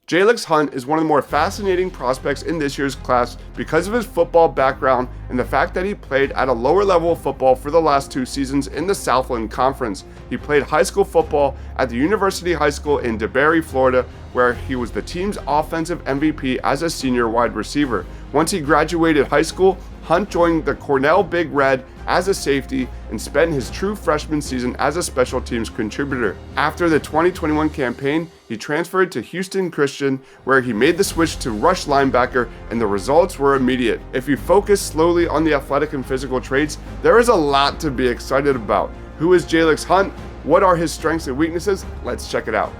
Jalyx Hunt is one of the more fascinating prospects in this year's class because of his football background and the fact that he played at a lower level of football for the last 2 seasons in the Southland Conference. He played high school football at the University High School in DeBary, Florida, where he was the team's offensive MVP as a senior wide receiver. Once he graduated high school, Hunt joined the Cornell Big Red as a safety and spent his true freshman season as a special teams contributor. After the 2021 campaign, he transferred to Houston Christian, where he made the switch to rush linebacker, and the results were immediate. If you focus slowly on the athletic and physical traits, there is a lot to be excited about. Who is Jalyx Hunt? What are his strengths and weaknesses? Let's check it out.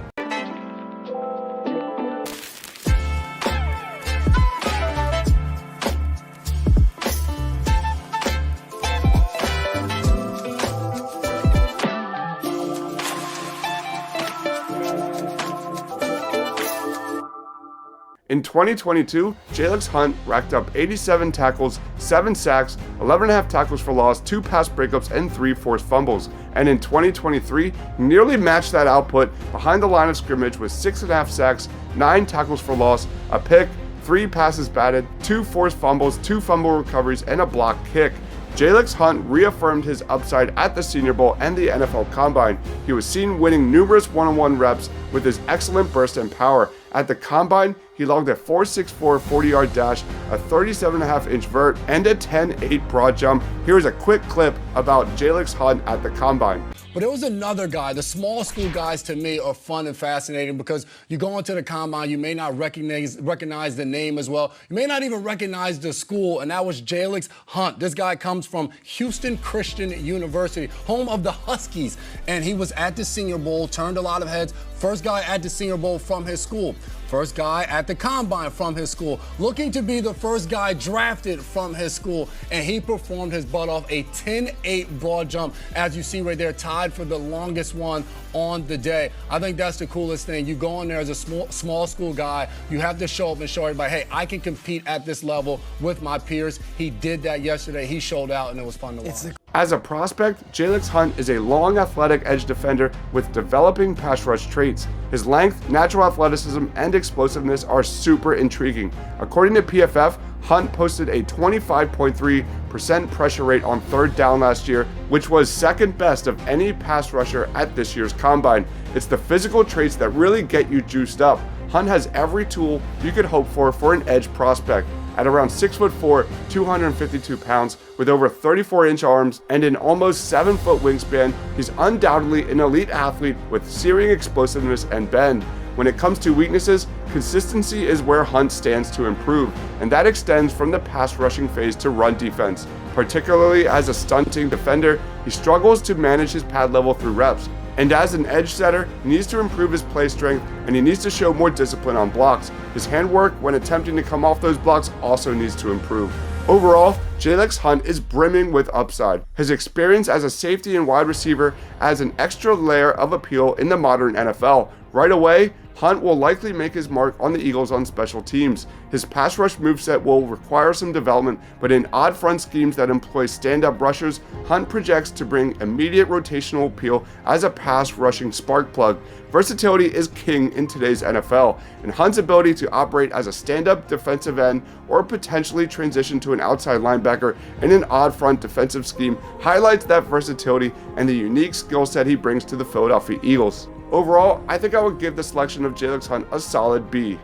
In 2022, Jalyx Hunt racked up 87 tackles, 7 sacks, 11.5 tackles for loss, 2 pass breakups, and 3 forced fumbles. And in 2023, he nearly matched that output behind the line of scrimmage with 6.5 sacks, 9 tackles for loss, a pick, 3 passes batted, 2 forced fumbles, 2 fumble recoveries, and a blocked kick. Jalyx Hunt reaffirmed his upside at the Senior Bowl and the NFL Combine. He was seen winning numerous one-on-one reps with his excellent burst and power. At the Combine, he logged a 4.64 40-yard dash, a 37.5-inch vert, and a 10.8 broad jump. Here's a quick clip about Jalyx Hunt at the Combine. But there was another guy. The small school guys, to me, are fun and fascinating because you go into the Combine, you may not recognize the name as well. You may not even recognize the school, and that was Jalyx Hunt. This guy comes from Houston Christian University, home of the Huskies, and he was at the Senior Bowl, turned a lot of heads. First guy at the Senior Bowl from his school. First guy at the Combine from his school. Looking to be the first guy drafted from his school. And he performed his butt off, a 10.8 broad jump, as you see right there, tied for the longest one on the day. I think that's the coolest thing. You go in there as a small school guy, you have to show up and show everybody, hey, I can compete at this level with my peers. He did that yesterday. He showed out, and it was fun to watch. As a prospect, Jalyx Hunt is a long, athletic edge defender with developing pass rush traits. His length, natural athleticism, and explosiveness are super intriguing. According to PFF, Hunt posted a 25.3% pressure rate on third down last year, which was second best of any pass rusher at this year's Combine. It's the physical traits that really get you juiced up. Hunt has every tool you could hope for an edge prospect. At around 6'4", 252 pounds, with over 34-inch arms and an almost 7-foot wingspan, he's undoubtedly an elite athlete with searing explosiveness and bend. When it comes to weaknesses, consistency is where Hunt stands to improve, and that extends from the pass rushing phase to run defense. Particularly as a stunting defender, he struggles to manage his pad level through reps. And as an edge setter, he needs to improve his play strength, and he needs to show more discipline on blocks. His handwork when attempting to come off those blocks also needs to improve. Overall, Jalyx Hunt is brimming with upside. His experience as a safety and wide receiver adds an extra layer of appeal in the modern NFL. Right away, Hunt will likely make his mark on the Eagles on special teams. His pass rush moveset will require some development, but in odd front schemes that employ stand-up rushers, Hunt projects to bring immediate rotational appeal as a pass rushing spark plug. Versatility is king in today's NFL, and Hunt's ability to operate as a stand-up defensive end or potentially transition to an outside linebacker in an odd front defensive scheme highlights that versatility and the unique skill set he brings to the Philadelphia Eagles. Overall, I think I would give the selection of Jalyx Hunt a solid B.